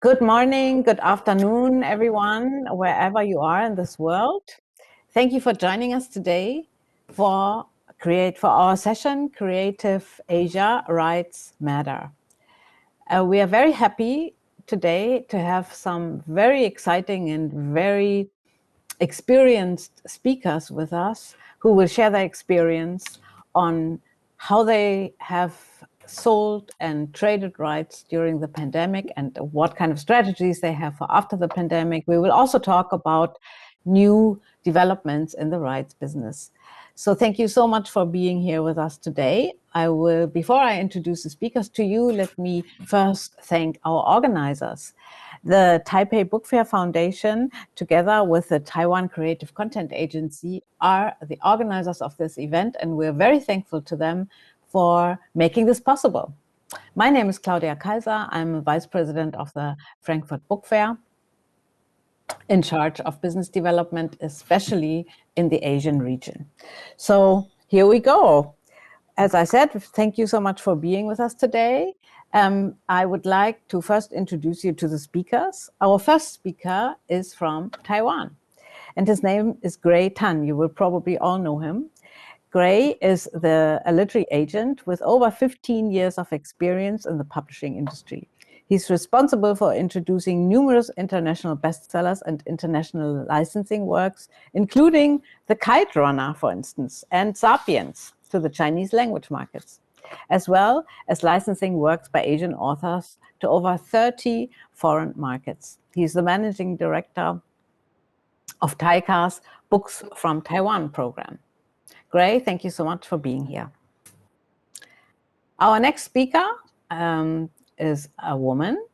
Good morning, good afternoon, everyone, wherever you are in this world. Thank you for joining us today for our session, Creative Asia Rights Matter. We are very happy today to have some very exciting and very experienced speakers with us who will share their experience on how they have sold and traded rights during the pandemic and what kind of strategies they have for after the pandemic. We will also talk about new developments in the rights business. So thank you so much for being here with us today. Before I introduce the speakers to you, let me first thank our organizers. The Taipei Book Fair Foundation, together with the Taiwan Creative Content Agency, are the organizers of this event, and we're very thankful to them for making this possible. My name is Claudia Kaiser. I'm a vice president of the Frankfurt Book Fair, in charge of business development, especially in the Asian region. So here we go. As I said, thank you so much for being with us today. I would like to first introduce you to the speakers. Our first speaker is from Taiwan, and his name is Gray Tan. You will probably all know him. Gray is a literary agent with over 15 years of experience in the publishing industry. He's responsible for introducing numerous international bestsellers and international licensing works, including The Kite Runner, for instance, and Sapiens to the Chinese language markets, as well as licensing works by Asian authors to over 30 foreign markets. He's the managing director of TAICA's Books from Taiwan program. Gray, thank you so much for being here. Our next speaker is a woman,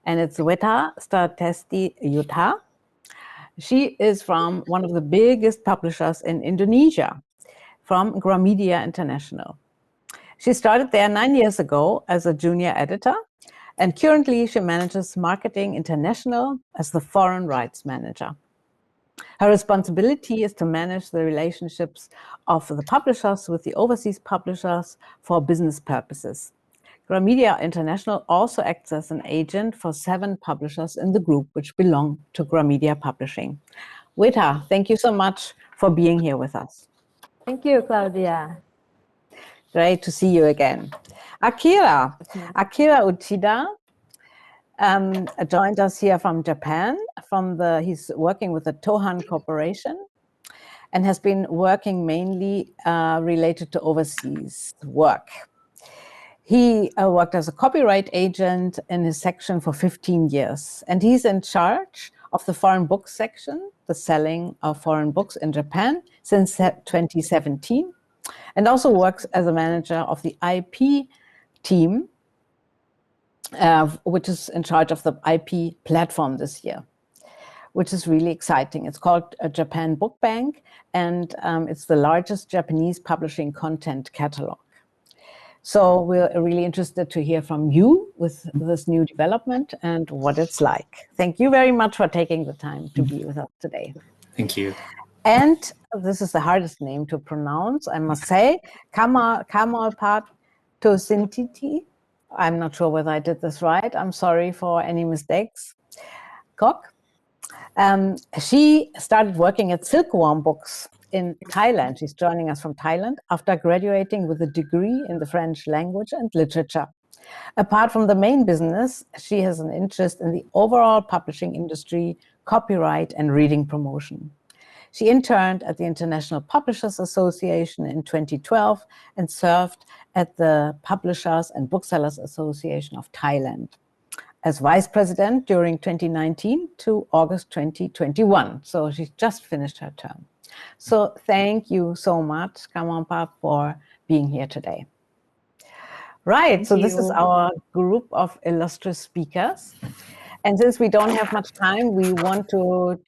and it's Weta Statesti Yuta. She is from one of the biggest publishers in Indonesia, from Gramedia International. She started there 9 years ago as a junior editor, and currently she manages Marketing International as the foreign rights manager. Her responsibility is to manage the relationships of the publishers with the overseas publishers for business purposes. Gramedia International also acts as an agent for 7 publishers in the group which belong to Gramedia Publishing. Weta, thank you so much for being here with us. Thank you, Claudia. Great to see you again. Akira Uchida joined us here from Japan. He's working with the Tohan Corporation and has been working mainly related to overseas work. He worked as a copyright agent in his section for 15 years, and he's in charge of the foreign books section, the selling of foreign books in Japan since 2017, and also works as a manager of the IP team, which is in charge of the IP platform this year, which is really exciting. It's called Japan Book Bank, and it's the largest Japanese publishing content catalog. So we're really interested to hear from you with this new development and what it's like. Thank you very much for taking the time to be with us today. Thank you. And this is the hardest name to pronounce, I must say, Kamalpat Tosintiti. I'm not sure whether I did this right. I'm sorry for any mistakes. Kok. She started working at Silkworm Books in Thailand. She's joining us from Thailand after graduating with a degree in the French language and literature. Apart from the main business, she has an interest in the overall publishing industry, copyright, and reading promotion. She interned at the International Publishers Association in 2012 and served at the Publishers and Booksellers Association of Thailand as vice president during 2019 to August 2021. So she just finished her term. So thank you so much, Kamalpat, for being here today. Right, so this is our group of illustrious speakers. And since we don't have much time, we want to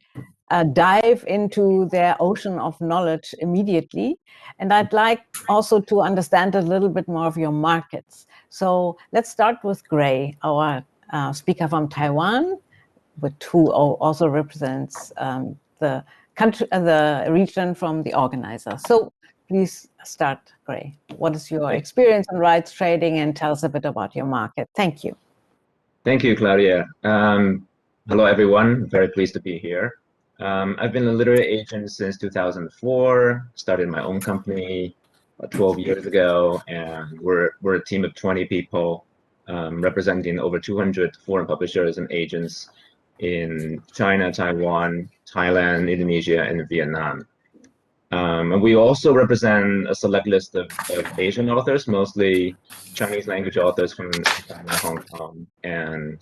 dive into their ocean of knowledge immediately. And I'd like also to understand a little bit more of your markets. So let's start with Gray, our speaker from Taiwan, who also represents the country, the region from the organizer. So please start, Gray. What is your experience in rights trading, and tell us a bit about your market? Thank you. Thank you, Claudia. Hello, everyone. Very pleased to be here. I've been a literary agent since 2004, started my own company 12 years ago, and we're a team of 20 people representing over 200 foreign publishers and agents in China, Taiwan, Thailand, Indonesia, and Vietnam. And we also represent a select list of Asian authors, mostly Chinese language authors from China, Hong Kong, and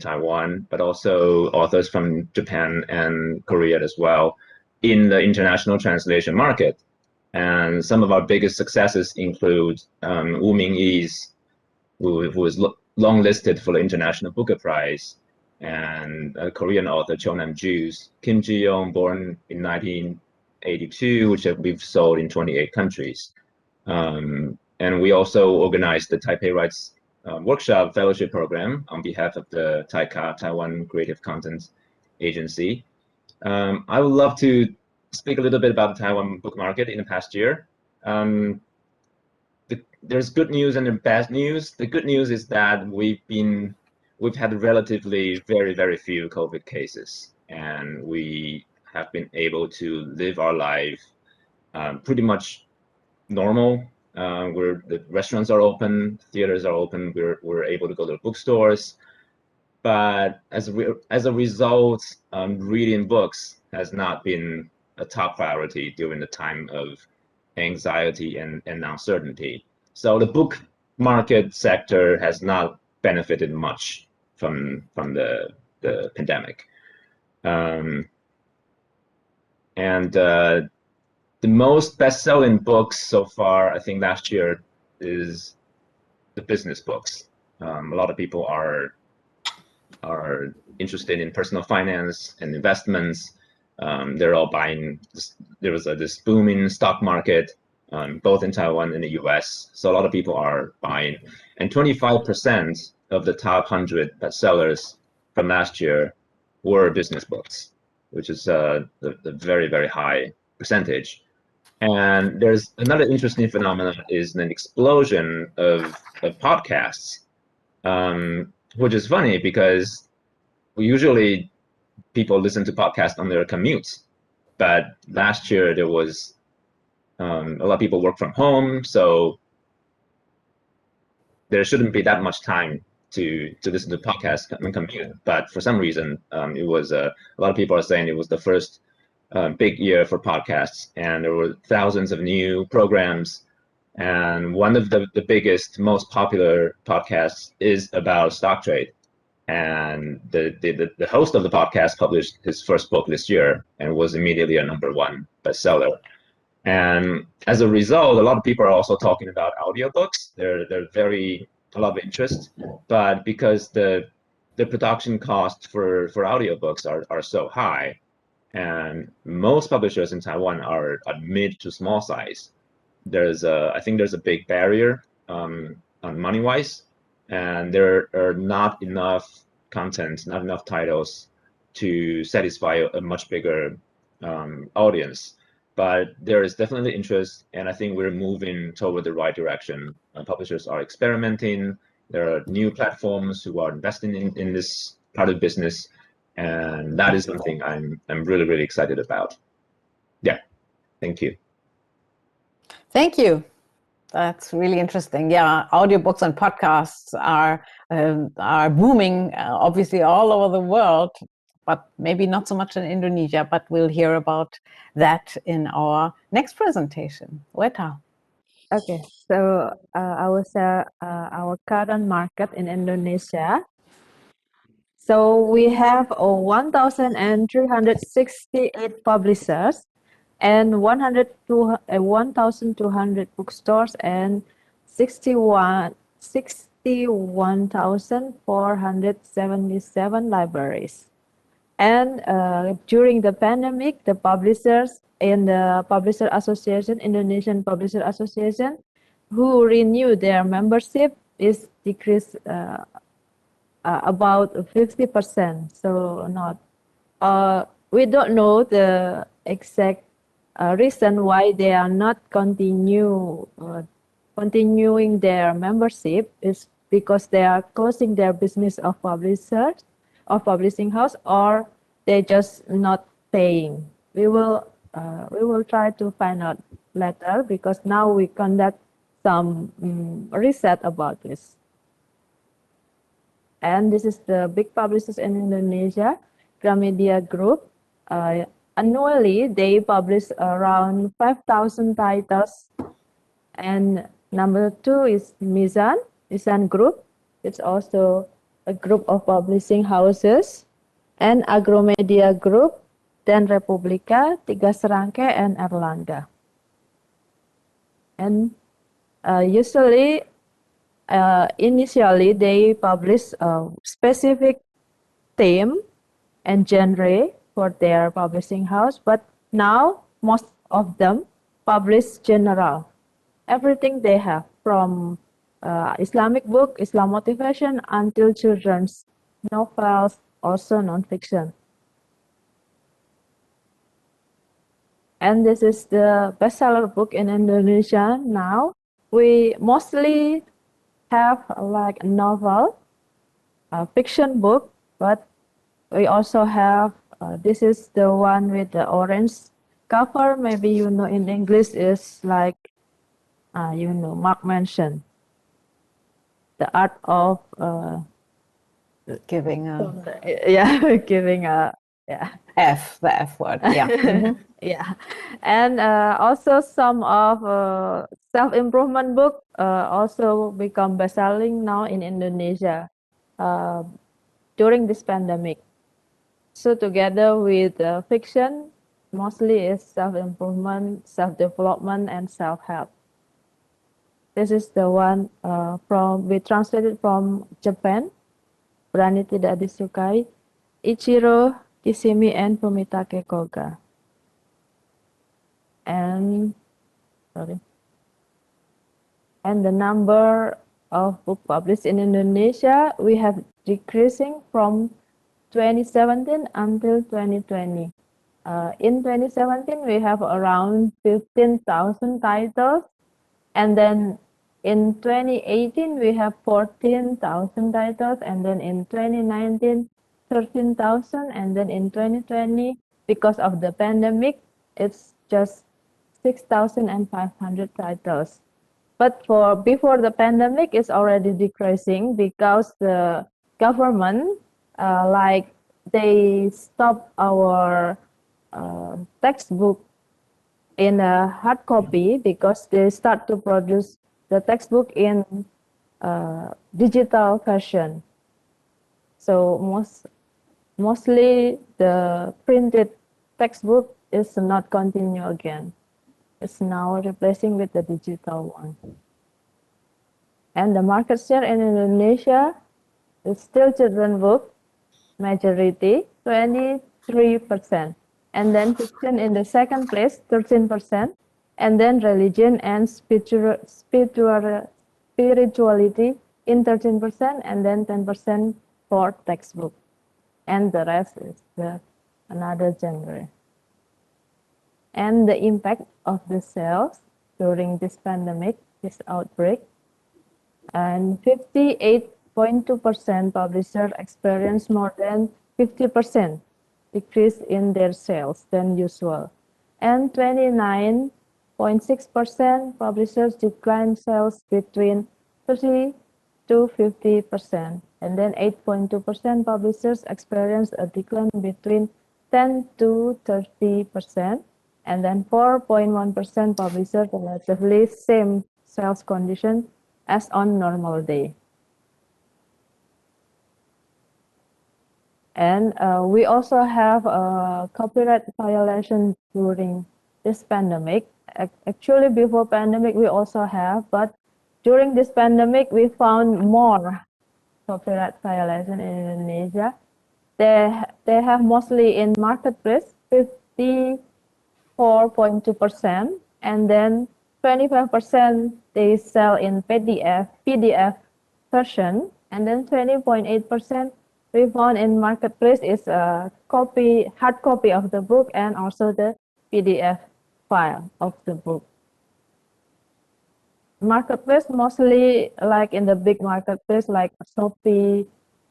Taiwan, but also authors from Japan and Korea as well in the international translation market. And some of our biggest successes include Wu Mingyi's, who is long listed for the International Booker Prize, and Korean author Cho Nam-ju's Kim Ji-young, born in 1982, which we've sold in 28 countries. And we also organized the Taipei Rights Workshop Fellowship Program on behalf of the TAICA, Taiwan Creative Content Agency. I would love to speak a little bit about the Taiwan book market in the past year. There's good news and bad news. The good news is that we've had relatively very few COVID cases, and we have been able to live our life pretty much normal. The restaurants are open, theaters are open. We're able to go to the bookstores, but as a result, reading books has not been a top priority during the time of anxiety and uncertainty. So the book market sector has not benefited much from the pandemic. The most best-selling books so far, I think last year, is the business books. A lot of people are interested in personal finance and investments. They're all buying. There was this booming stock market, both in Taiwan and the US. So a lot of people are buying. And 25% of the top 100 bestsellers from last year were business books, which is the very high percentage. And there's another interesting phenomenon is an explosion of podcasts, which is funny because usually people listen to podcasts on their commutes, but last year there was a lot of people work from home, so there shouldn't be that much time to listen to podcasts and commute. But for some reason, it was a lot of people are saying it was the first big year for podcasts, and there were thousands of new programs. And one of the biggest, most popular podcasts is about stock trade. And the host of the podcast published his first book this year and was immediately a #1 bestseller. And as a result, a lot of people are also talking about audiobooks. They're a lot of interest, but because the production costs for audiobooks are so high, and most publishers in Taiwan are mid to small size, I think there's a big barrier on money-wise, and there are not enough content, not enough titles to satisfy a much bigger audience. But there is definitely interest, and I think we're moving toward the right direction. Publishers are experimenting. There are new platforms who are investing in this part of business, and that is something I'm really excited about. Yeah, thank you. Thank you. That's really interesting. Yeah, audiobooks and podcasts are booming, obviously all over the world, but maybe not so much in Indonesia, but we'll hear about that in our next presentation. Weta. Okay, so I will share our current market in Indonesia. So we have 1,368 publishers and 1,200 bookstores and 61,477 libraries. And during the pandemic, the publishers in the Publisher Association, Indonesian Publisher Association, who renewed their membership is decreased about 50%. So not, we don't know the exact reason why they are not continuing their membership. Is because they are closing their business of publishers or publishing house, or they just not paying. We will try to find out later, because now we conduct some research about this. And this is the big publishers in Indonesia, Gramedia Group. Annually, they publish around 5,000 titles. And number 2 is Mizan Group. It's also a group of publishing houses. And Agromedia Group, then Republika, Tiga Serangkai, and Erlangga. And initially they publish a specific theme and genre for their publishing house, but now most of them publish general, everything they have, from Islamic book, Islam motivation, until children's novels, also non-fiction. And this is the bestseller book in Indonesia now. We mostly have like a novel, a fiction book, but we also have, this is the one with the orange cover. Maybe you know in English is like, Mark mentioned, the art of Giving a giving a F, the F word. Yeah. Mhm. yeah. And also some of self-improvement book also become best-selling now in Indonesia during this pandemic. So together with fiction, mostly is self-improvement, self-development, and self-help. This is the one we translated from Japan. Berani Tidak Disukai, Ichiro Kishimi and Fumitake Koga. And the number of books published in Indonesia, we have decreasing from 2017 until 2020. In 2017, we have around 15,000 titles, and then in 2018, we have 14,000 titles, and then in 2019, 13,000, and then in 2020, because of the pandemic, it's just 6,500 titles. But before the pandemic, it's already decreasing because the government, they stop our textbook in a hard copy, because they start to produce the textbook in digital version. So mostly the printed textbook is not continue again. It's now replacing with the digital one. And the market share in Indonesia is still children book, majority 23%. And then fiction in the second place, 13%. And then religion and spirituality in 13%, and then 10% for textbook. And the rest is another genre. And the impact of the sales during this pandemic, this outbreak, and 58.2% publishers experienced more than 50% decrease in their sales than usual, and 29.6% publishers declined sales between 30 to 50%, and then 8.2% publishers experienced a decline between 10 to 30%, and then 4.1% publishers relatively same sales condition as on normal day. And we also have a copyright violation during this pandemic. Actually, before pandemic, we also have, but during this pandemic, we found more copyright violation in Indonesia. They have mostly in marketplace, 54.2%, and then 25% they sell in PDF version, and then 20.8% we found in marketplace is a hard copy of the book, and also the PDF file of the book. marketplace, mostly like in the big marketplace like Shopee.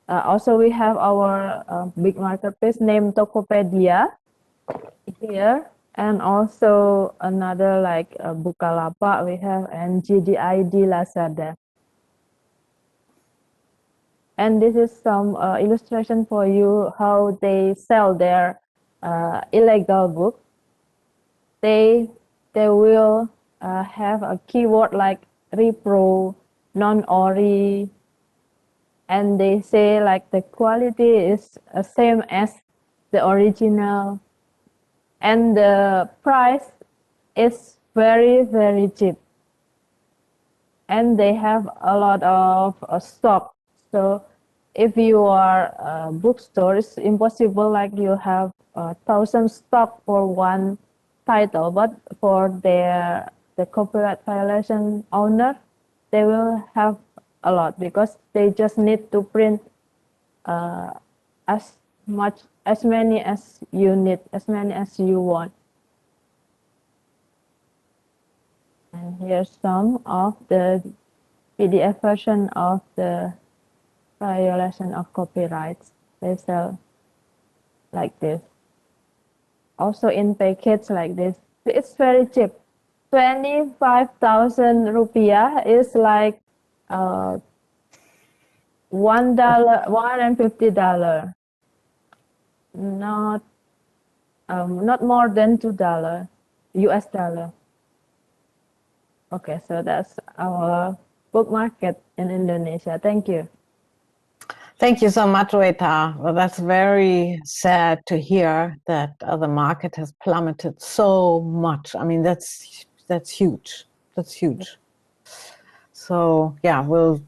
Also, we have our big marketplace named Tokopedia here, and also another like Bukalapak we have, and GDID Lazada. And this is some illustration for you how they sell their illegal book. They will have a keyword like repro, non-ori, and they say like the quality is same as the original, and the price is very, very cheap. And they have a lot of stock. So if you are a bookstore, it's impossible like you have 1,000 stock for one title, but for the copyright violation owner, they will have a lot because they just need to print as many as you need, as many as you want. And here's some of the PDF version of the violation of copyrights. They sell like this. Also in packets like this. It's very cheap. 25,000 rupiah is like $1, $150. Not more than $2 US dollar. Okay, so that's our book market in Indonesia. Thank you. Thank you so much, Weta. Well, that's very sad to hear that the market has plummeted so much. I mean, that's huge. That's huge. So yeah, we'll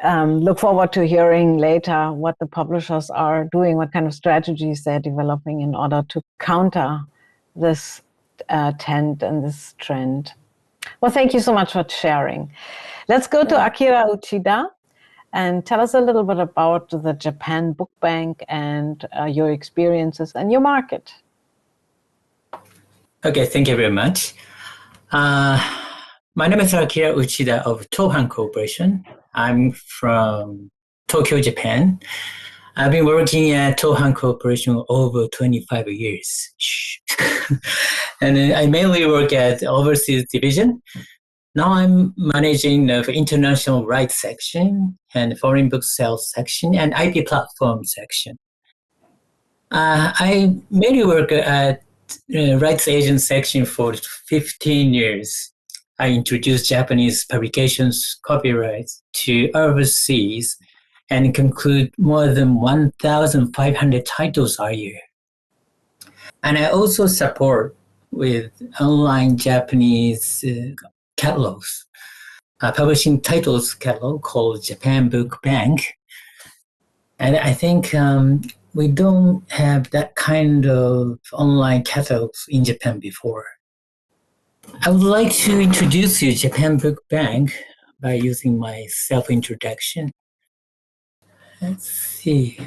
look forward to hearing later what the publishers are doing, what kind of strategies they're developing in order to counter this trend and this trend. Well, thank you so much for sharing. Let's go to Akira Uchida and tell us a little bit about the Japan Book Bank and your experiences and your market. Okay, thank you very much. My name is Akira Uchida of Tohan Corporation. I'm from Tokyo, Japan. I've been working at Tohan Corporation over 25 years. And I mainly work at overseas division. Now I'm managing the international rights section and foreign book sales section and IP platform section. I mainly work at rights agent section for 15 years. I introduced Japanese publications copyrights to overseas and conclude more than 1,500 titles a year. And I also support with online Japanese catalogs, publishing titles catalog called Japan Book Bank. And I think we don't have that kind of online catalogs in Japan before. I would like to introduce you to Japan Book Bank by using my self-introduction. Let's see.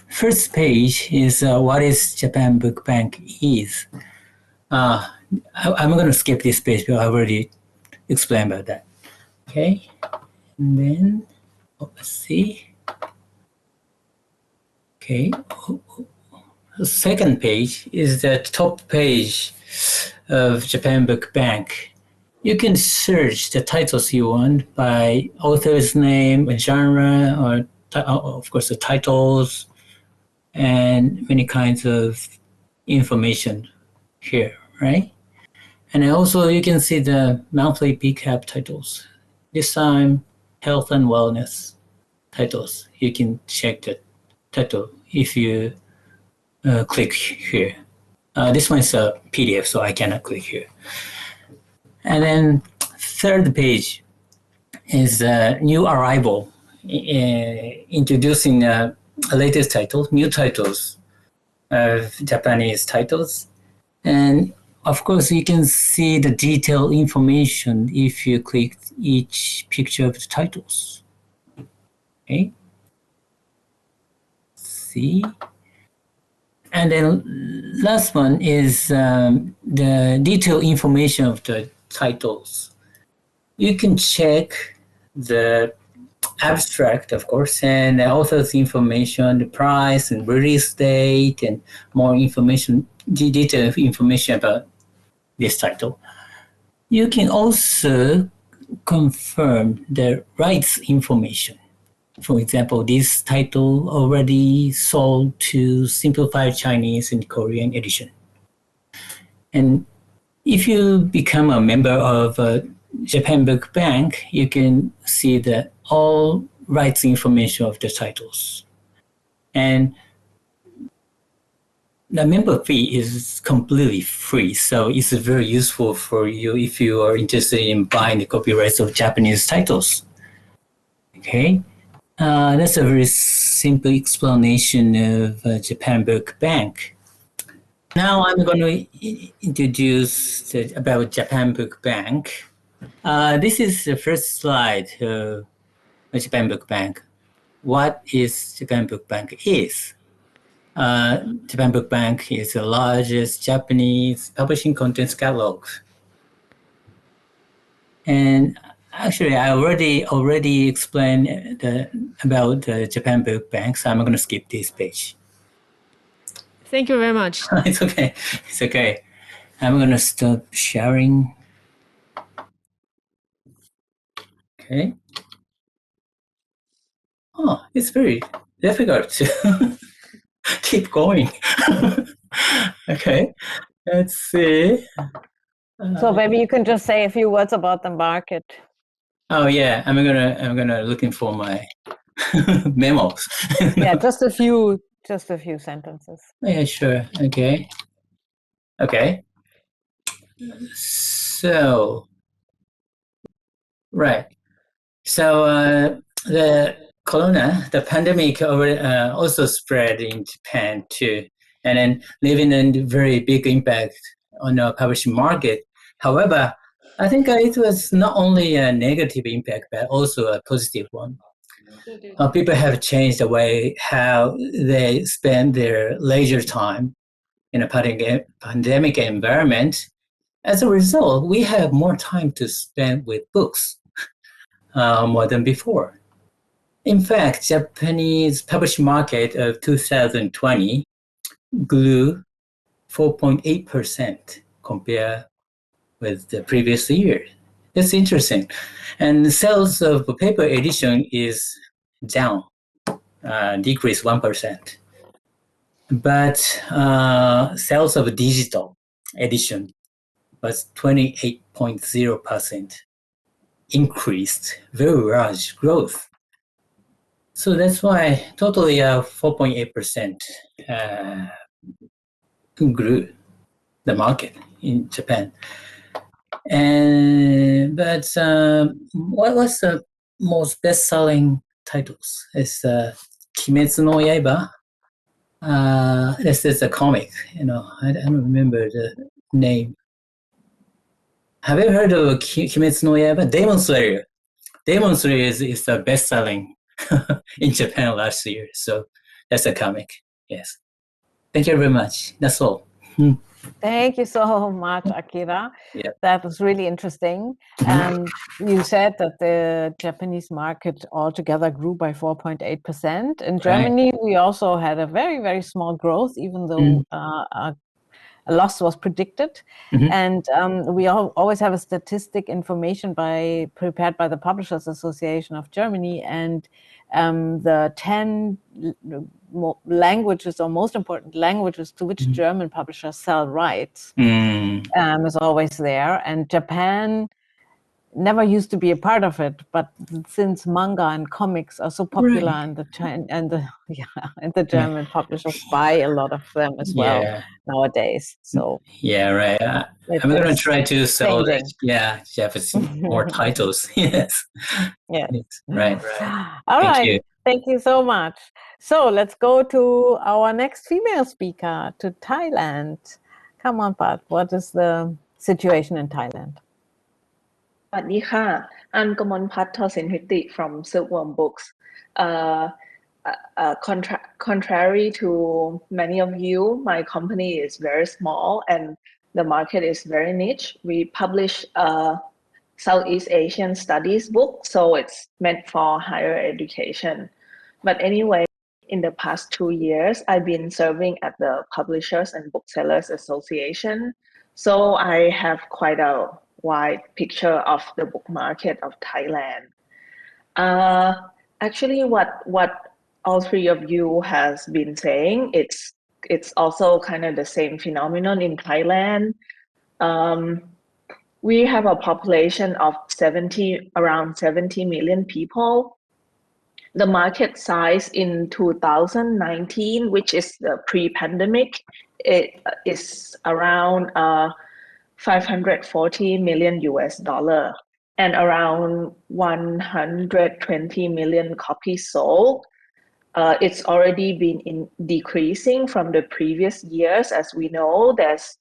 First page is what is Japan Book Bank is. I'm going to skip this page because I already explained about that. Okay. And then, let's see. Okay. The second page is the top page of Japan Book Bank. You can search the titles you want by author's name, genre, or of course the titles, and many kinds of information here, right? And also you can see the monthly PCAP titles. This time, health and wellness titles. You can check the title if you click here. This one is a PDF, so I cannot click here. And then third page is a new arrival, introducing a latest title, new titles of Japanese titles. And of course, you can see the detailed information if you click each picture of the titles. Okay. See. And then last one is the detailed information of the titles. you can check the abstract, of course, and the author's information, the price and release date, and more information, detailed information about this title. You can also confirm the rights information. For example, this title already sold to Simplified Chinese and Korean edition. And if you become a member of Japan Book Bank, you can see the all rights information of the titles. And the member fee is completely free, so it's very useful for you if you are interested in buying the copyrights of Japanese titles. Okay, that's a very simple explanation of Japan Book Bank. Now I'm going to introduce about Japan Book Bank. This is the first slide of Japan Book Bank. What is Japan Book Bank is? Japan Book Bank is the largest Japanese publishing contents catalog. And actually, I already explained about the Japan Book Bank, so I'm going to skip this page. Thank you very much. It's okay. It's okay. I'm going to stop sharing. Okay. Oh, it's very difficult to keep going. Okay, let's see. So maybe you can just say a few words about the market. Oh yeah, I'm gonna looking for my memos. Yeah, just a few sentences. Yeah, sure. Okay. So, right. So the pandemic also spread in Japan too, and then leaving a very big impact on our publishing market. However, I think it was not only a negative impact, but also a positive one. People have changed the way how they spend their leisure time in a pandemic environment. As a result, we have more time to spend with books more than before. In fact, Japanese publishing market of 2020 grew 4.8% compared with the previous year. That's interesting. And the sales of paper edition is down, decreased 1%. But sales of digital edition was 28.0%, increased, very large growth. So that's why totally 4.8% grew the market in Japan. But what was the most best-selling titles? It's Kimetsu no Yaiba. This is a comic. I don't remember the name. Have you heard of Kimetsu no Yaiba? Demon Slayer. Demon Slayer is the best-selling in Japan last year. So that's a comic. Yes. Thank you very much. That's all. Thank you so much, Akira. Yeah. That was really interesting. And you said that the Japanese market altogether grew by 4.8%. In Germany, we also had a very, very small growth, even though a loss was predicted. And we always have a statistic information prepared by the Publishers Association of Germany, and the 10 languages or most important languages to which German publishers sell rights is always there. And Japan never used to be a part of it, but since manga and comics are so popular, and the German publishers buy a lot of them as well nowadays. So right. I'm going to try to sell Japanese more titles. Yes. Right. All right. Thank you so much. So let's go to our next female speaker, to Thailand. Come on, Pat. What is the situation in Thailand? สวัสดีค่ะ อันกมลพัฒน์ ทศินทิติ from Silkworm Books. Contrary to many of you, my company is very small and the market is very niche. We publish Southeast Asian Studies book, so it's meant for higher education. But anyway, in the past 2 years, I've been serving at the Publishers and Booksellers Association. So I have quite a wide picture of the book market of Thailand. Actually, what all three of you has been saying, it's also kind of the same phenomenon in Thailand. We have a population of around 70 million people. The market size in 2019, which is the pre-pandemic, it is around 540 million US dollar and around 120 million copies sold. It's already been decreasing from the previous years. As we know, there's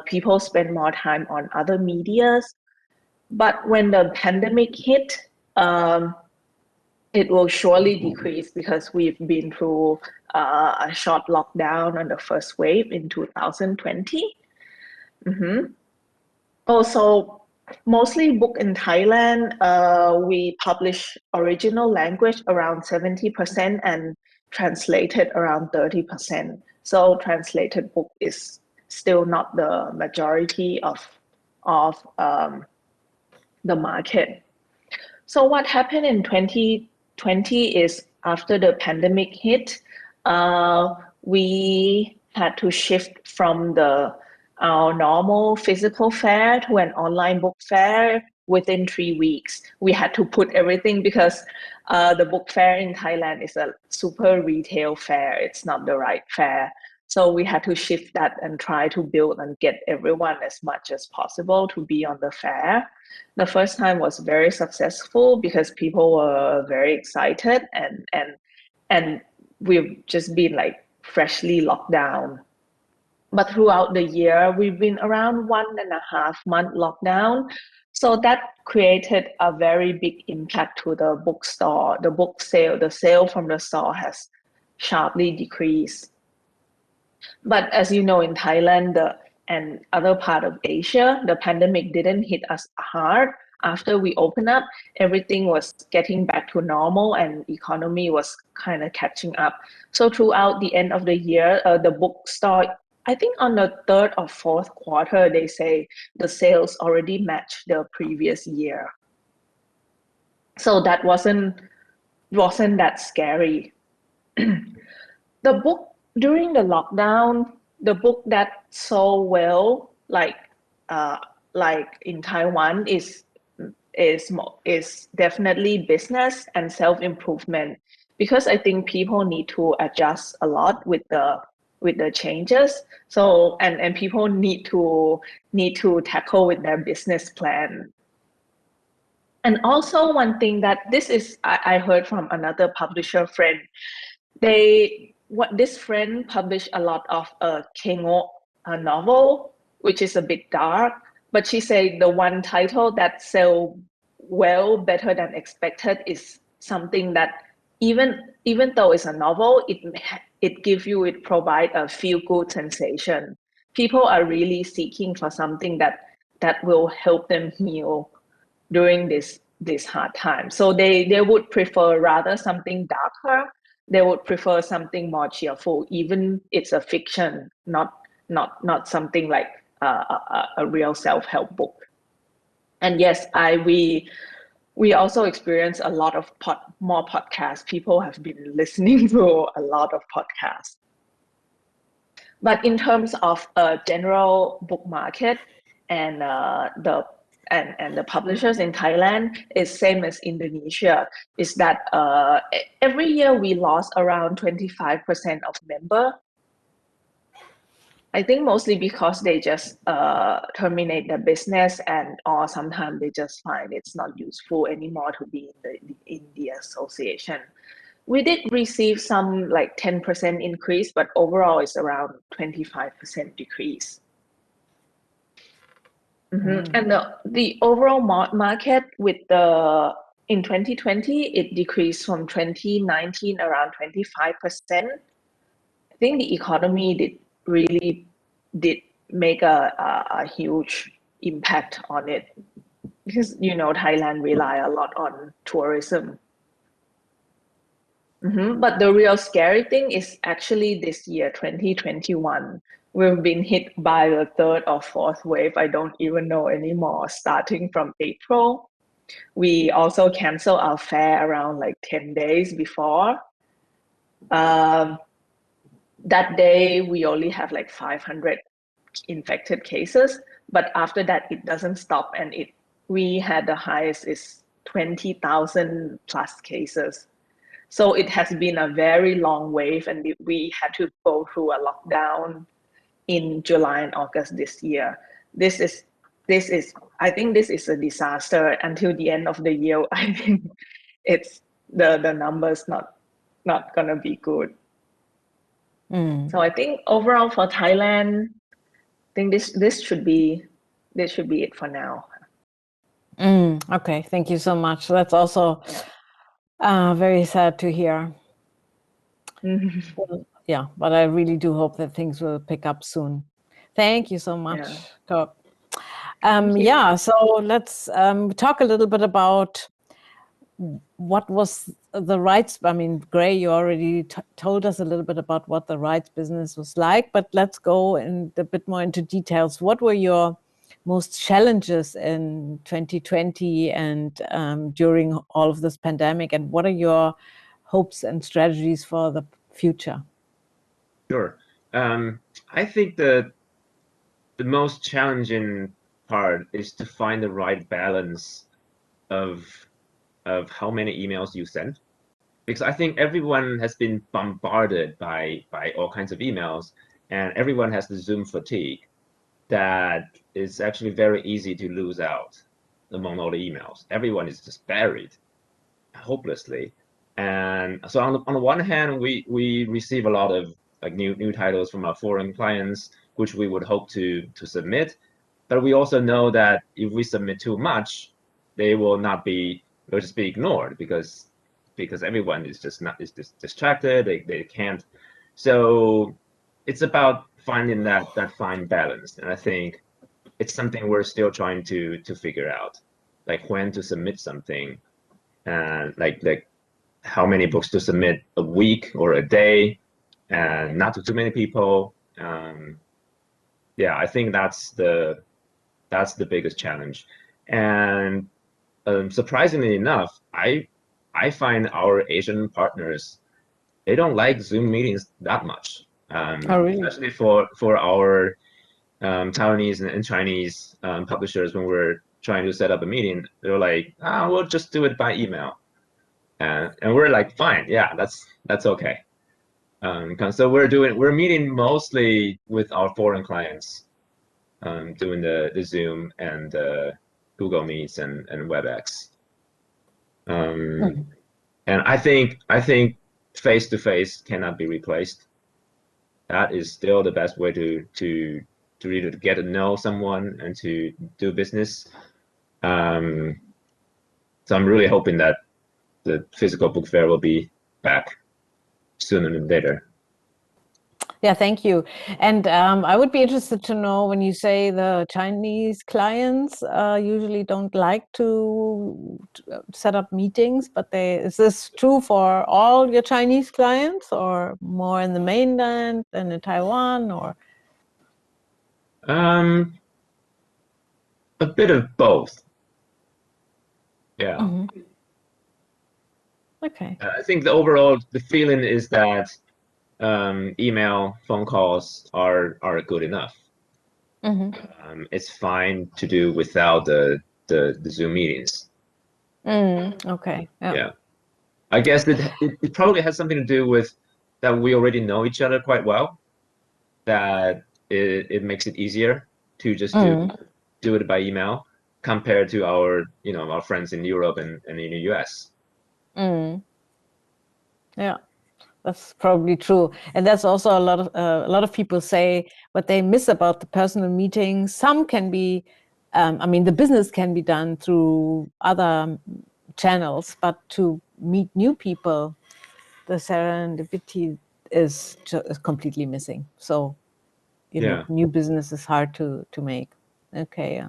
people spend more time on other medias. But when the pandemic hit, it will surely decrease because we've been through a short lockdown on the first wave in 2020. Also, mostly book in Thailand, we publish original language around 70% and translated around 30%. So translated book is still not the majority of the market. So what happened in 2020 is after the pandemic hit, we had to shift from our normal physical fair to an online book fair within 3 weeks. We had to put everything because the book fair in Thailand is a super retail fair. It's not the right fair. So we had to shift that and try to build and get everyone as much as possible to be on the fair. The first time was very successful because people were very excited and we've just been like freshly locked down. But throughout the year, we've been around 1.5 month lockdown. So that created a very big impact to the bookstore. The book sale, the sale from the store has sharply decreased. But as you know, in Thailand and other part of Asia, the pandemic didn't hit us hard. After we opened up, everything was getting back to normal and economy was kind of catching up. So throughout the end of the year, the bookstore, I think on the 3rd or 4th quarter, they say the sales already matched the previous year. So that wasn't that scary. The book during the lockdown, the book that sold well, like in Taiwan, is definitely business and self-improvement, because I think people need to adjust a lot with the changes. So and people need to tackle with their business plan. And also one thing that I heard from another publisher friend, this friend published a lot of Kengo novel, which is a bit dark, but she said the one title that sell well, better than expected, is something that even though it's a novel, it provide a feel good sensation. People are really seeking for something that will help them heal during this hard time. So they would prefer rather something darker. They would prefer something more cheerful, even it's a fiction, not something like a real self-help book. And yes, we also experience a lot of more podcasts. People have been listening to a lot of podcasts. But in terms of a general book market and the publishers in Thailand, is same as Indonesia, is that every year we lost around 25% of member. I think mostly because they just terminate their business or sometimes they just find it's not useful anymore to be in the association. We did receive some like 10% increase, but overall it's around 25% decrease. And the overall market in 2020, it decreased from 2019 around 25%. I think the economy did make a huge impact on it. because Thailand rely a lot on tourism. But the real scary thing is actually this year, 2021, we've been hit by the third or fourth wave. I don't even know anymore. Starting from April, we also cancel our fair around like 10 days before. That day, we only have like 500 infected cases, but after that, it doesn't stop, and we had the highest is 20,000 plus cases. So it has been a very long wave, and we had to go through a lockdown in July and August this year. This is I think this is a disaster. Until the end of the year, I think it's the numbers not gonna be good. So I think overall for Thailand, I think this should be it for now. Okay, thank you so much. That's also very sad to hear. Well, yeah, but I really do hope that things will pick up soon. Thank you so much, Kok. Yeah, so let's talk a little bit about what was the rights. I mean, Gray, you already told us a little bit about what the rights business was like, but let's go a bit more into details. What were your most challenges in 2020 and during all of this pandemic, and what are your hopes and strategies for the future? Sure. I think the most challenging part is to find the right balance of how many emails you send, because I think everyone has been bombarded by all kinds of emails, and everyone has the Zoom fatigue that is actually very easy to lose out among all the emails. Everyone is just buried hopelessly. And so on the one hand, we receive a lot of like new titles from our foreign clients, which we would hope to submit. But we also know that if we submit too much, they'll just be ignored because everyone is just distracted. They can't. So it's about finding that fine balance, and I think it's something we're still trying to figure out, like when to submit something, and like how many books to submit a week or a day, and not to too many people. Yeah, I think that's the biggest challenge. And surprisingly enough, I find our Asian partners, they don't like Zoom meetings that much. Really? Especially for our Taiwanese and Chinese publishers, when we're trying to set up a meeting, they're like, we'll just do it by email. And we're like, fine, yeah, that's okay. So we're meeting mostly with our foreign clients, doing the Zoom and Google Meets and WebEx. And I think face-to-face cannot be replaced. That is still the best way to really get to know someone and to do business. So I'm really hoping that the physical book fair will be back sooner than later. Yeah, thank you. And I would be interested to know, when you say the Chinese clients usually don't like to set up meetings, but is this true for all your Chinese clients, or more in the mainland than in Taiwan, or? A bit of both. Yeah. Okay. I think the feeling is that email, phone calls are good enough. It's fine to do without the Zoom meetings. Okay. Yeah. I guess it probably has something to do with that we already know each other quite well, that it makes it easier to just do it by email compared to our friends in Europe and in the US. Yeah, that's probably true. And that's also a lot of people say what they miss about the personal meetings. Some can be, the business can be done through other channels, but to meet new people, the serendipity is completely missing. So, new business is hard to make. Okay, yeah.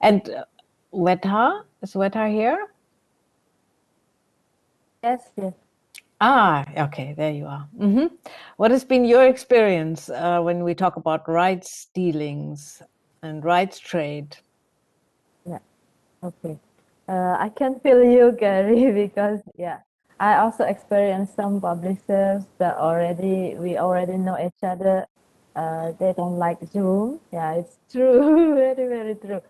And Weta, is Weta here? Yes, yes. Ah, okay, there you are. What has been your experience when we talk about rights dealings and rights trade? Yeah, okay. I can feel you, Gary, because I also experienced some publishers that we already know each other. They don't like Zoom. Yeah, it's true, very, very true.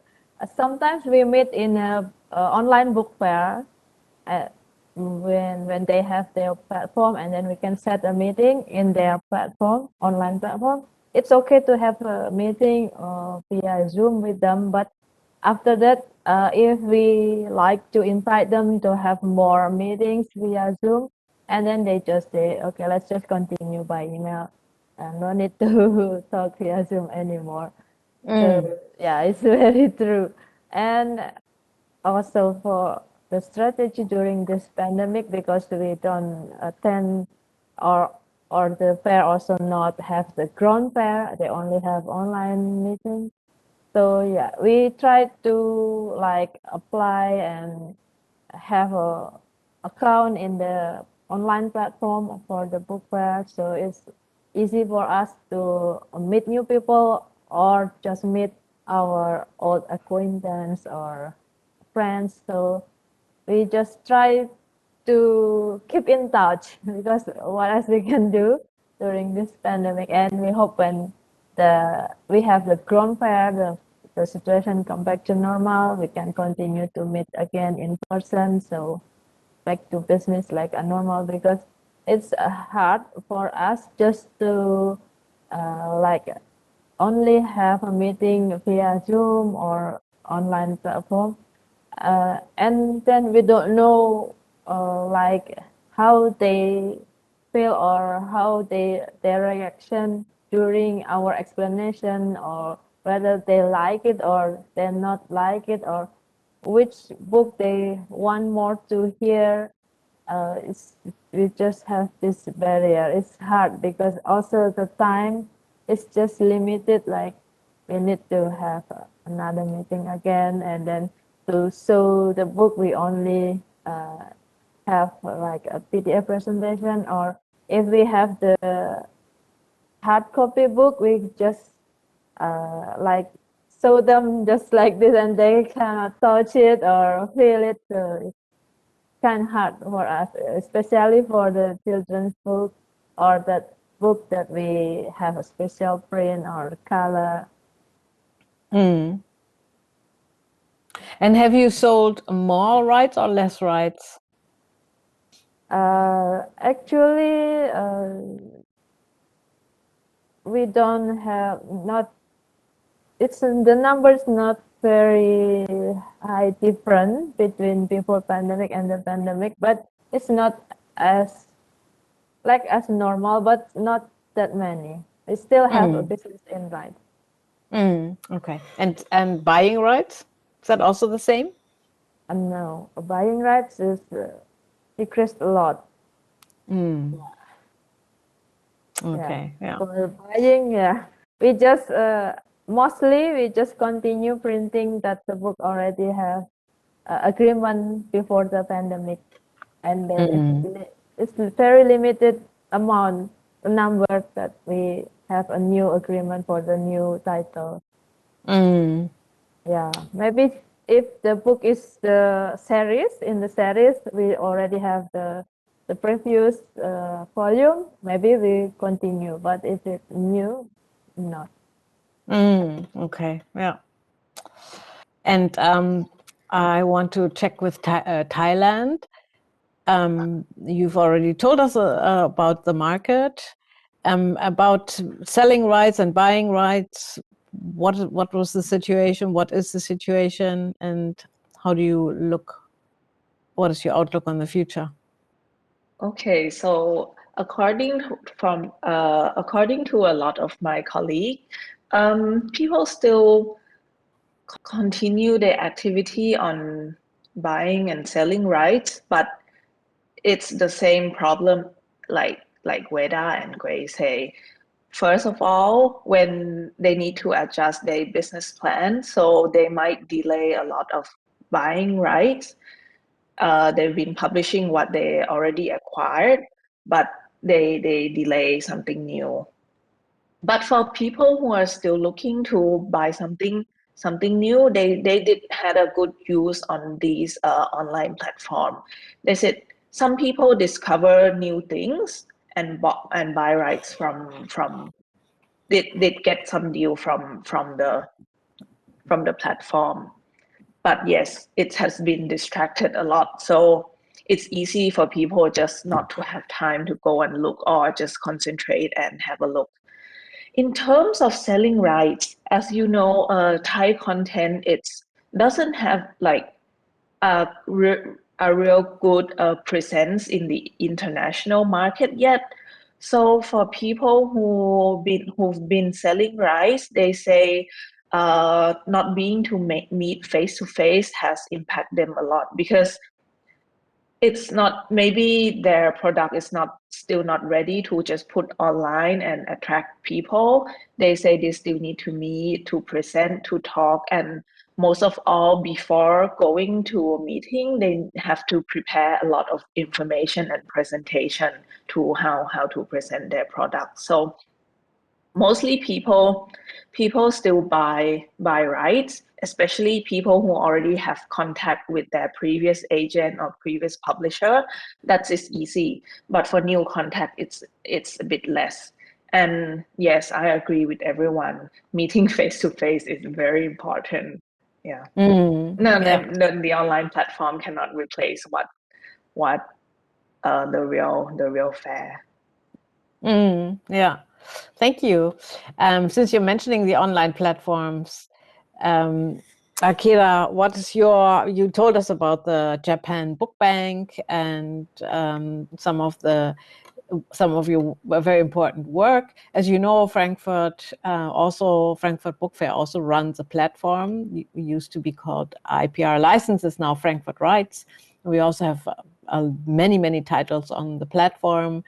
Sometimes we meet in a online book fair. When they have their platform, and then we can set a meeting in their platform, online platform. It's okay to have a meeting via Zoom with them, but after that, if we like to invite them to have more meetings via Zoom, and then they just say, okay, let's just continue by email, and no need to talk via Zoom anymore. So yeah, it's very true. And also for the strategy during this pandemic, because we don't attend or the fair also not have the ground fair, they only have online meetings. So yeah, we try to like apply and have a account in the online platform for the book fair, so it's easy for us to meet new people or just meet our old acquaintance or friends. So we just try to keep in touch because what else we can do during this pandemic, and we hope when we have the ground fair, the situation come back to normal, we can continue to meet again in person, so back to business like a normal, because it's hard for us just to like only have a meeting via Zoom or online platform, and then we don't know like how they feel or how their reaction during our explanation, or whether they like it or they not like it, or which book they want more to hear. We just have this barrier. It's hard because also the time is just limited. Like we need to have another meeting again, and then to show the book, we only have like a PDF presentation, or if we have the hard copy book, we just like show them just like this, and they cannot touch it or feel it. So it's kind of hard for us, especially for the children's book or that book that we have a special print or color. And have you sold more rights or less rights? Actually, we don't have the numbers not very high different between before pandemic and the pandemic, but it's not as normal, but not that many. We still have a business in rights. Okay. And buying rights, is that also the same? No, buying rights is decreased a lot. Okay. Yeah. For buying, we just mostly we just continue printing that the book already have agreement before the pandemic, and then it's very limited number that we have a new agreement for the new title. Yeah, maybe if the book is the series, in the series we already have the previous volume, maybe we continue, but if it's new, not. Okay. Yeah. And I want to check with Thailand. You've already told us about the market, about selling rights and buying rights. What was the situation? What is the situation? And how do you look? What is your outlook on the future? Okay, so according to a lot of my colleagues, people still continue their activity on buying and selling rights, but it's the same problem like Weda and Gray say. First of all, when they need to adjust their business plan, so they might delay a lot of buying rights. They've been publishing what they already acquired, but they delay something new. But for people who are still looking to buy something new, they did had a good use on these online platform. They said some people discover new things and buy rights from did get some deal from the platform. But yes, it has been distracted a lot. So it's easy for people just not to have time to go and look, or just concentrate and have a look. In terms of selling rights, as you know, Thai content, it doesn't have like a real good presence in the international market yet. So for people who've been selling rights, they say not being to meet face to face has impacted them a lot, because it's not, maybe their product is still not ready to just put online and attract people. They say they still need to meet, to present, to talk, and most of all, before going to a meeting, they have to prepare a lot of information and presentation to how to present their product. So mostly people still buy rights, especially people who already have contact with their previous agent or previous publisher. That is easy, but for new contact, it's a bit less. And yes, I agree with everyone. Meeting face to face is very important. Yeah. The online platform cannot replace what the real fair. Yeah. Thank you. Since you're mentioning the online platforms, Akira, what is you told us about the Japan Book Bank and some of your very important work. As you know, Frankfurt Book Fair also runs a platform. It used to be called IPR Licenses, now Frankfurt Rights. We also have many titles on the platform.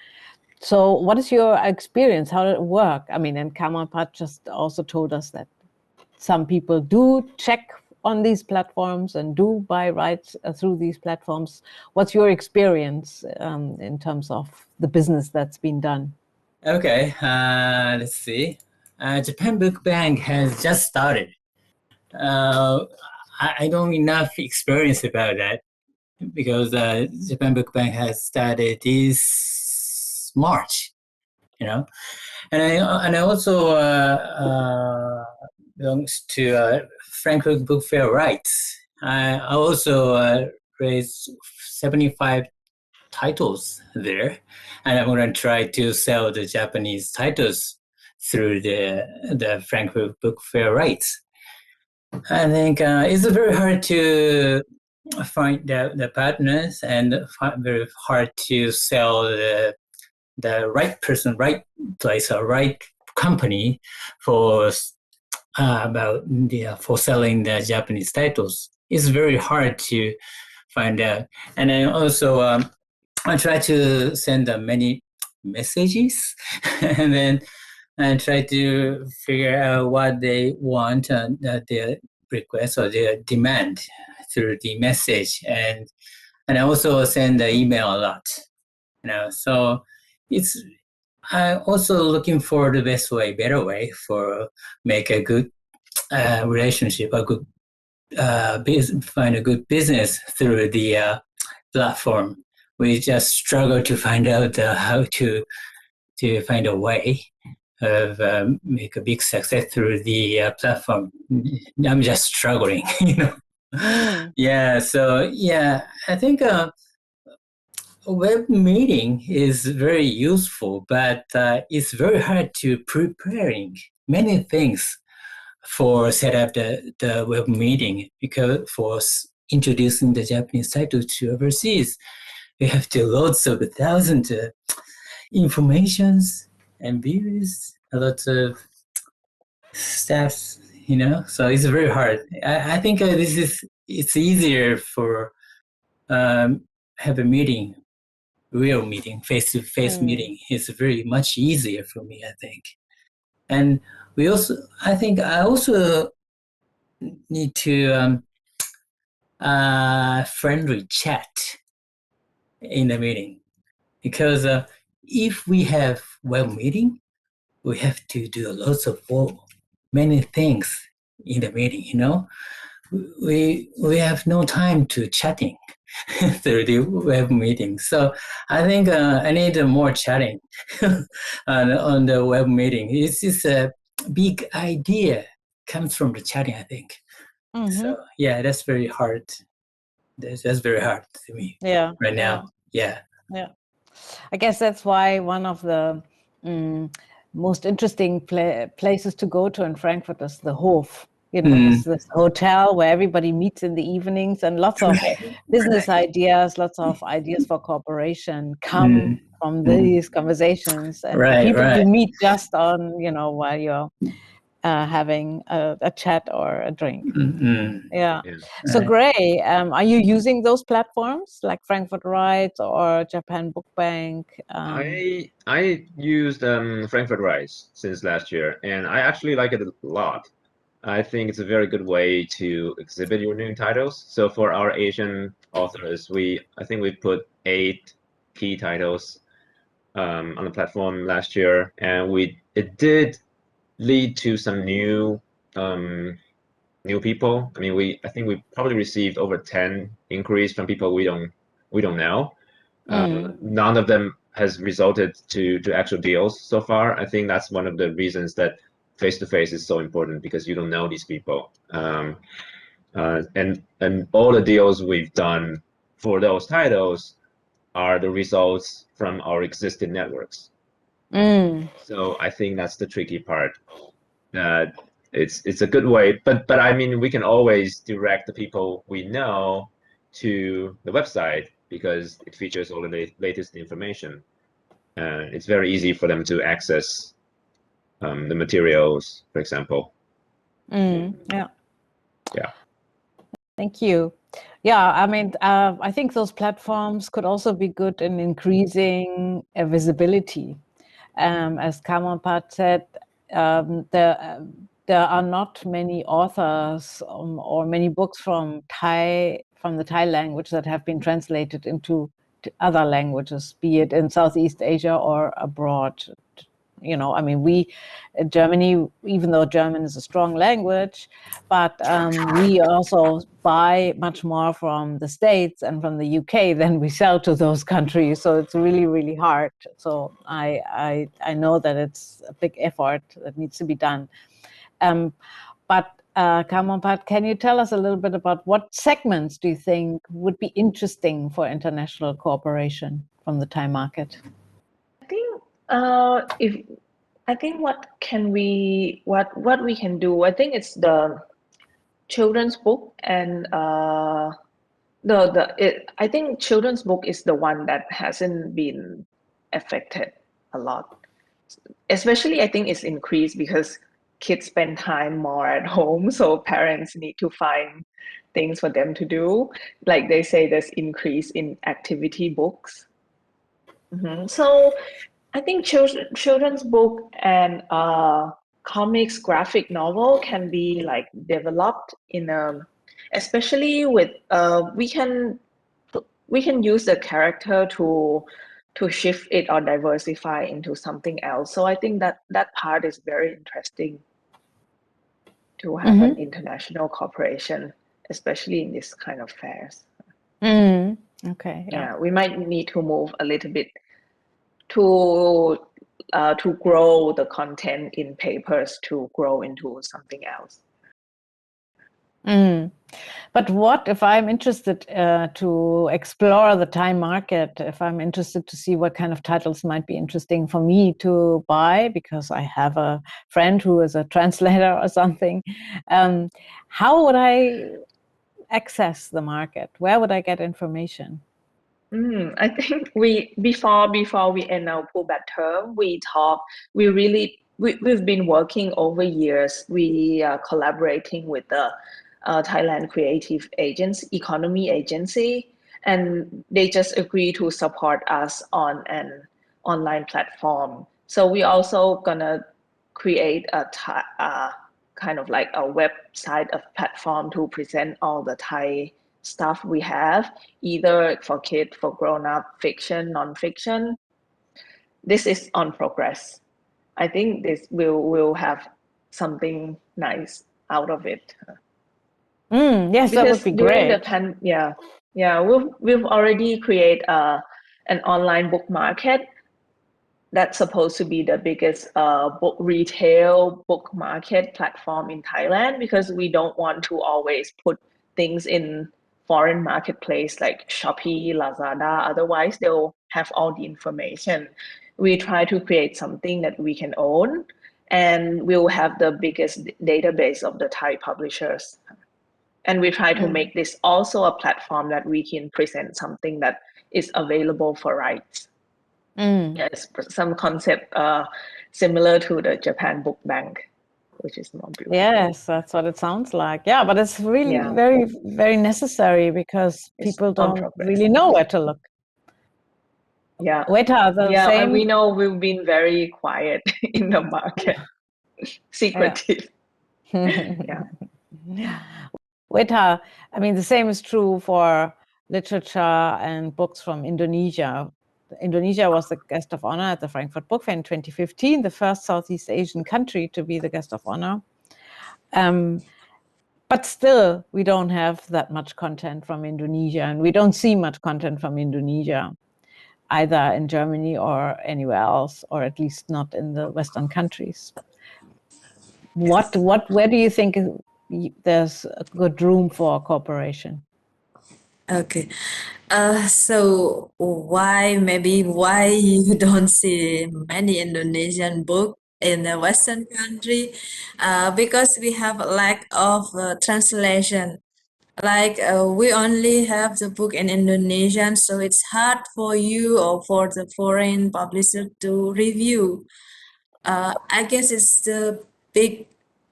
So what is your experience? How did it work? I mean, and Kamalpat just also told us that some people do check on these platforms and do buy rights through these platforms. What's your experience in terms of the business that's been done? Okay, let's see. Japan Book Bank has just started. I don't have enough experience about that, because Japan Book Bank has started this March, and I also belongs to Frankfurt Book Fair Rights. I also raised 75 titles there, and I'm going to try to sell the Japanese titles through the Frankfurt Book Fair Rights. I think it's very hard to find the partners, and very hard to sell the right person, right place, or right company for for selling the Japanese titles. It's very hard to find out. And I also I try to send many messages and then I try to figure out what they want and their request or their demand through the message, and I also send the email a lot. So it's also looking for the better way for make a good relationship, a good find a good business through the platform. We just struggle to find out how to find a way of make a big success through the platform. I'm just struggling, Yeah. So I think web meeting is very useful, but it's very hard to preparing many things for set up the web meeting, because for introducing the Japanese title to overseas, we have to loads of thousands of informations and views, a lot of staffs, so it's very hard. I think it's easier for have a meeting, real meeting, face-to-face meeting is very much easier for me, I think. And I also need to friendly chat in the meeting, because if we have web meeting, we have to do lots of many things in the meeting. We have no time to chatting through the web meeting. So I think I need more chatting on the web meeting. It's just a big idea comes from the chatting, I think. So yeah, that's very hard. That's very hard to me right now. Yeah. I guess that's why one of the most interesting places to go to in Frankfurt is the Hof. This hotel where everybody meets in the evenings, and lots of business ideas, lots of ideas for cooperation come from these conversations, and people you meet just on, while you're having a chat or a drink. So Gray, are you using those platforms like Frankfurt Rights or Japan Book Bank? I used Frankfurt Rights since last year, and I actually like it a lot. I think it's a very good way to exhibit your new titles. So for our Asian authors, I think we put 8 key titles on the platform last year, and it did lead to some new people. I mean, I think we probably received over 10 inquiries from people we don't know. None of them has resulted to actual deals so far. I think that's one of the reasons that face-to-face is so important, because you don't know these people. And all the deals we've done for those titles are the results from our existing networks. So I think that's the tricky part. It's a good way, but I mean, we can always direct the people we know to the website, because it features all the latest information. It's very easy for them to access the materials, for example. Yeah. Thank you. Yeah, I mean, I think those platforms could also be good in increasing visibility. As Kamonpat said, there are not many authors or many books from the Thai language that have been translated into other languages, be it in Southeast Asia or abroad. I mean, Germany, even though German is a strong language, but we also buy much more from the States and from the UK than we sell to those countries. So it's really, really hard. So I know that it's a big effort that needs to be done. But Kamonpat, can you tell us a little bit about what segments do you think would be interesting for international cooperation from the Thai market? I think what we can do, I think it's the children's book, and I think children's book is the one that hasn't been affected a lot. Especially, I think it's increased because kids spend time more at home, so parents need to find things for them to do. Like they say, there's increase in activity books. So I think children's book and comics, graphic novel can be like developed in especially with we can use the character to shift it or diversify into something else. So I think that part is very interesting to have an international cooperation, especially in this kind of fairs. Okay. Yeah, we might need to move a little bit to grow the content in papers to grow into something else. But what if I'm interested to explore the Thai market, if I'm interested to see what kind of titles might be interesting for me to buy, because I have a friend who is a translator or something, how would I access the market? Where would I get information? I think before we end our pullback term, we've been working over years. We are collaborating with the Thailand Creative Economy Agency, and they just agree to support us on an online platform. So we also gonna create a kind of like a website, a platform to present all the Thai stuff we have, either for kids, for grown-up, fiction, non-fiction. This is on progress. I think this will have something nice out of it. Yes, that would be great. We've already created an online book market that's supposed to be the biggest retail book market platform in Thailand, because we don't want to always put things in foreign marketplace like Shopee, Lazada. Otherwise, they'll have all the information. We try to create something that we can own, and we'll have the biggest database of the Thai publishers. And we try to make this also a platform that we can present something that is available for rights. Yes, some concept similar to the Japan Book Bank, which is more beautiful. Yes, that's what it sounds like. Yeah, but it's really very, very necessary, because people don't really know where to look. Yeah. Weta, the same. And we know we've been very quiet in the market, secretive. Weta, I mean, the same is true for literature and books from Indonesia. Indonesia was the guest of honor at the Frankfurt Book Fair in 2015, the first Southeast Asian country to be the guest of honor. But still, we don't have that much content from Indonesia, and we don't see much content from Indonesia, either in Germany or anywhere else, or at least not in the Western countries. Where do you think there's a good room for cooperation? Okay. So why you don't see many Indonesian books in the Western country? Because we have a lack of translation. Like we only have the book in Indonesian, so it's hard for you or for the foreign publisher to review. I guess it's the big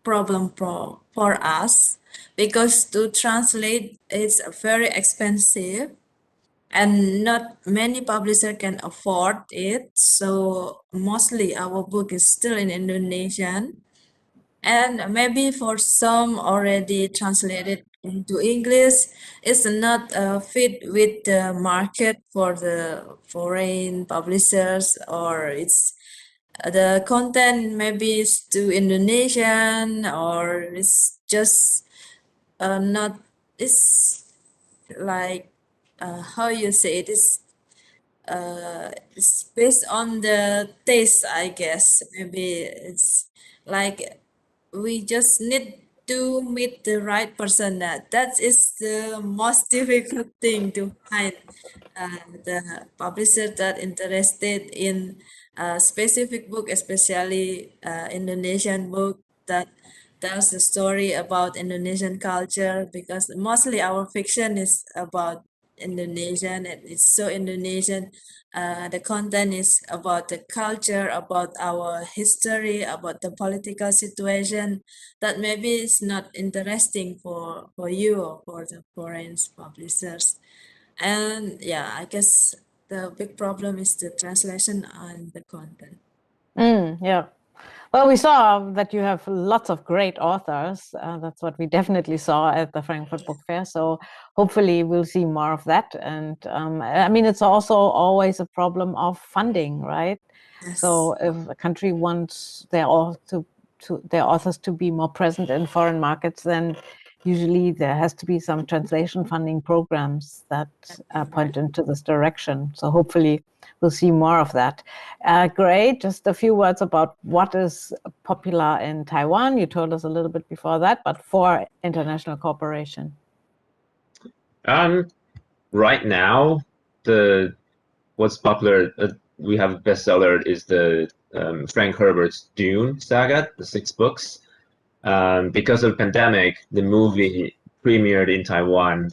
problem for us, because to translate it's very expensive and not many publishers can afford it. So mostly our book is still in Indonesian, and maybe for some already translated into English, it's not fit with the market for the foreign publishers, or it's the content maybe is too Indonesian, or it's just not, it's like how you say it is, it's based on the taste, I guess. Maybe it's like we just need to meet the right person. That is the most difficult thing, to find the publisher that interested in a specific book, especially Indonesian book that tells the story about Indonesian culture, because mostly our fiction is about Indonesian, and it's so Indonesian. The content is about the culture, about our history, about the political situation, that maybe is not interesting for you or for the foreign publishers. And yeah, I guess the big problem is the translation and the content. Yeah. Well, we saw that you have lots of great authors. That's what we definitely saw at the Frankfurt Book Fair. So hopefully we'll see more of that. And I mean, it's also always a problem of funding, right? Yes. So if a country wants their authors to be more present in foreign markets, then usually there has to be some translation funding programs that point into this direction. So hopefully we'll see more of that. Great. Just a few words about what is popular in Taiwan. You told us a little bit before that, but for international cooperation. Right now, what's popular, we have a bestseller is the Frank Herbert's Dune saga, the 6 books. Because of the pandemic, the movie premiered in Taiwan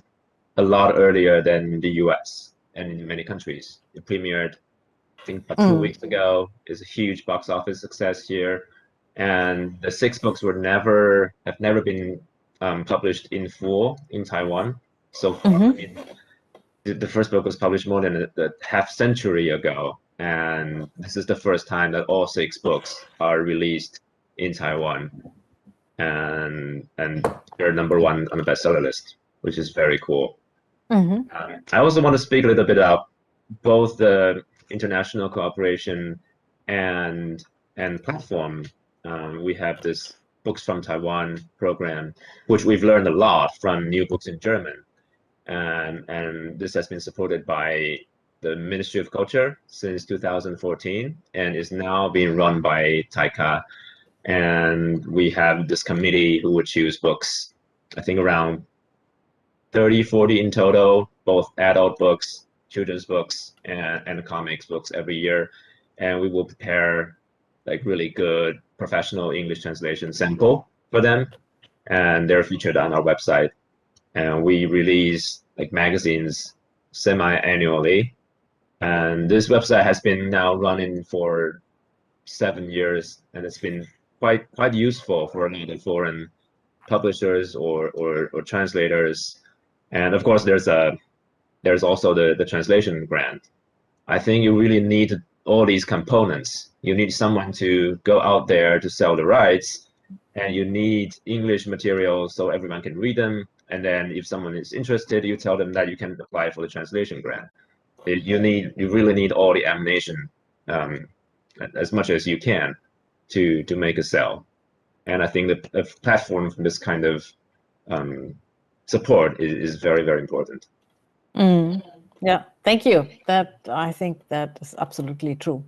a lot earlier than the US and in many countries. It premiered, I think, about 2 weeks ago. It's a huge box office success here. And the 6 books have never been published in full in Taiwan so far. I mean, the first book was published more than a half century ago. And this is the first time that all 6 books are released in Taiwan. And they're #1 on the bestseller list, which is very cool. I also want to speak a little bit about both the international cooperation and platform. We have this Books from Taiwan program, which we've learned a lot from New Books in German. And this has been supported by the Ministry of Culture since 2014 and is now being run by Taika. And we have this committee who would choose books, I think around 30, 40 in total, both adult books, children's books, and comics books every year. And we will prepare like really good professional English translation sample for them. And they're featured on our website. And we release like magazines semi-annually. And this website has been now running for 7 years, and it's been quite useful for a lot of foreign publishers or translators. And of course, there's also the translation grant. I think you really need all these components. You need someone to go out there to sell the rights, and you need English materials so everyone can read them. And then if someone is interested, you tell them that you can apply for the translation grant. You really need all the ammunition as much as you can to make a sell. And I think that a platform for this kind of support is very, very important. Yeah, thank you. I think that is absolutely true.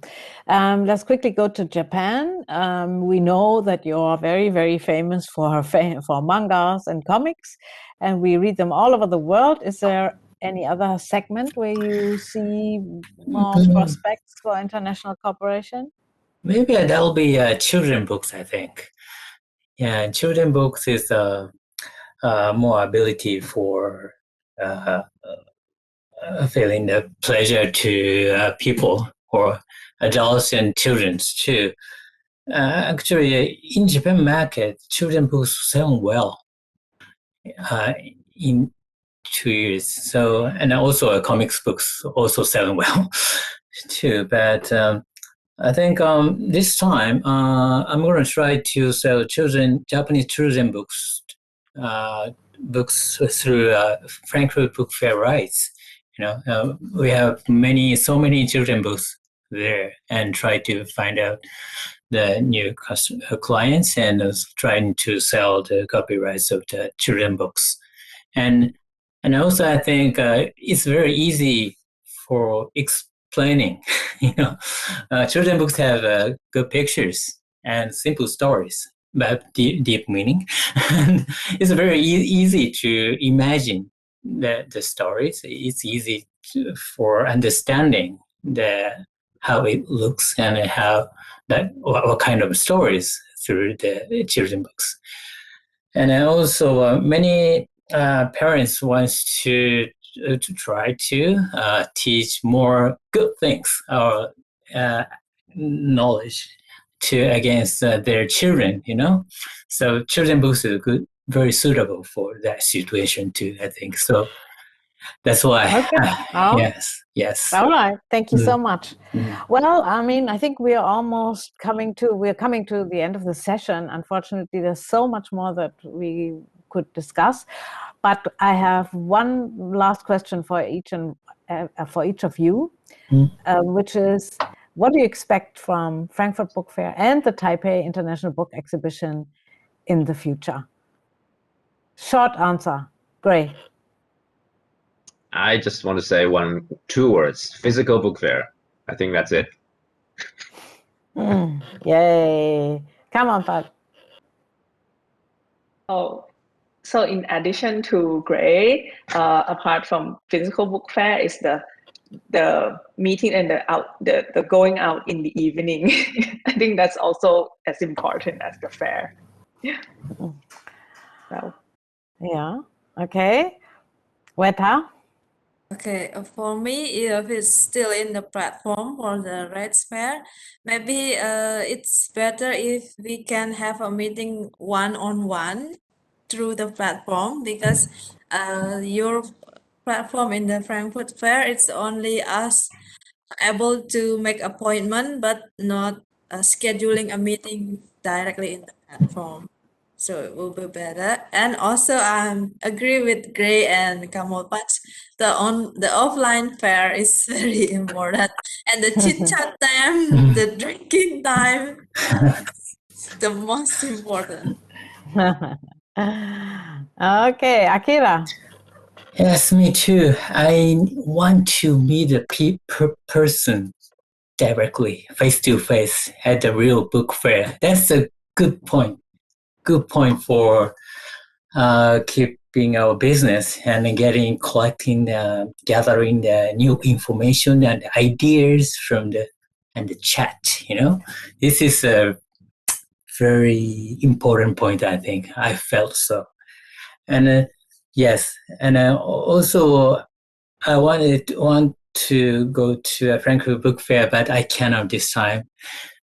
Let's quickly go to Japan. We know that you are very, very famous for mangas and comics, and we read them all over the world. Is there any other segment where you see more prospects for international cooperation? Maybe that'll be children books, I think. Yeah, children books is more ability for feeling the pleasure to people or adults and children too. Actually, in Japan market, children books sell well in 2 years. So, and also comics books also selling well too. But I think this time I'm going to try to sell Japanese children books through Frankfurt Book Fair rights. We have so many children books there, and try to find out the new clients and trying to sell the copyrights of the children books. And also I think it's very easy for explaining. Children books have good pictures and simple stories, but deep meaning. And it's very easy to imagine the stories. It's easy for understanding how it looks and what kind of stories through the children books. And also many parents want to try to teach more good things or knowledge against their children, So children books are good, very suitable for that situation too, I think. So that's why. Okay. Yes. All right. Thank you so much. Well, I think we are coming to the end of the session. Unfortunately, there's so much more that we could discuss, but I have one last question for each of you, which is, what do you expect from Frankfurt Book Fair and the Taipei International Book Exhibition in the future? Short answer. Great. I just want to say 2 words: physical book fair. I think that's it. Yay. Come on, Pat. Oh, so in addition to Gray, apart from physical book fair, is the meeting and the going out in the evening. I think that's also as important as the fair. Yeah. So. Yeah. Okay. Weta? Okay, for me, if it's still in the platform for the Rights Fair, maybe it's better if we can have a meeting one-on-one through the platform, because your platform in the Frankfurt Fair, it's only us able to make appointment, but not scheduling a meeting directly in the platform. So it will be better. And also I agree with Gray and Kamolpat. The offline fair is very important. And the chit-chat time, the drinking time, the most important. Okay, Akira. Yes, me too. I want to meet a person directly, face to face, at the real book fair. That's a good point. Good point for keeping our business and collecting, gathering the new information and ideas from the chat. This is a very important point. I think I felt so, and yes, and also I want to go to a Frankfurt Book Fair, but I cannot this time.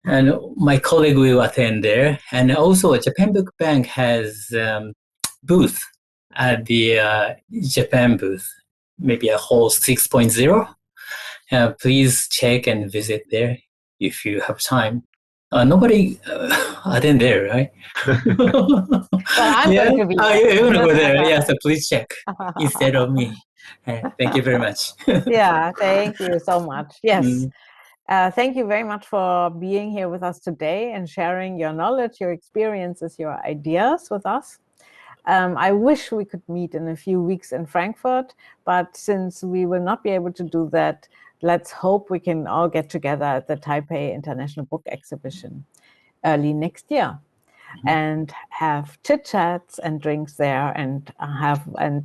And my colleague will attend there. And also, Japan Book Bank has booth at the Japan booth, maybe a hall 6.0. Please check and visit there if you have time. Nobody attend there, right? Well, I'm going to be there. You're going to go there. Yeah, so please check instead of me. Thank you very much. Yeah, thank you so much. Yes. Thank you very much for being here with us today and sharing your knowledge, your experiences, your ideas with us. I wish we could meet in a few weeks in Frankfurt, but since we will not be able to do that, let's hope we can all get together at the Taipei International Book Exhibition early next year and have chit-chats and drinks there and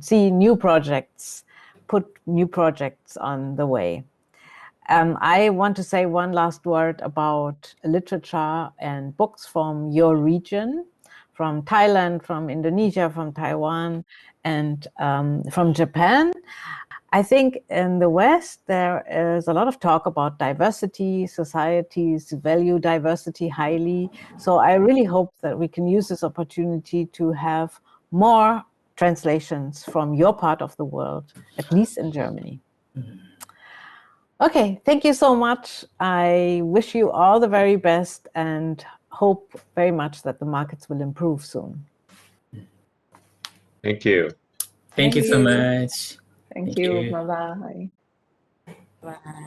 see new projects, put new projects on the way. I want to say one last word about literature and books from your region, from Thailand, from Indonesia, from Taiwan, and from Japan. I think in the West, there is a lot of talk about diversity. Societies value diversity highly. So I really hope that we can use this opportunity to have more translations from your part of the world, at least in Germany. Okay, thank you so much. I wish you all the very best and hope very much that the markets will improve soon. Thank you. Thank you so much. Thank you. Bye-bye. Bye.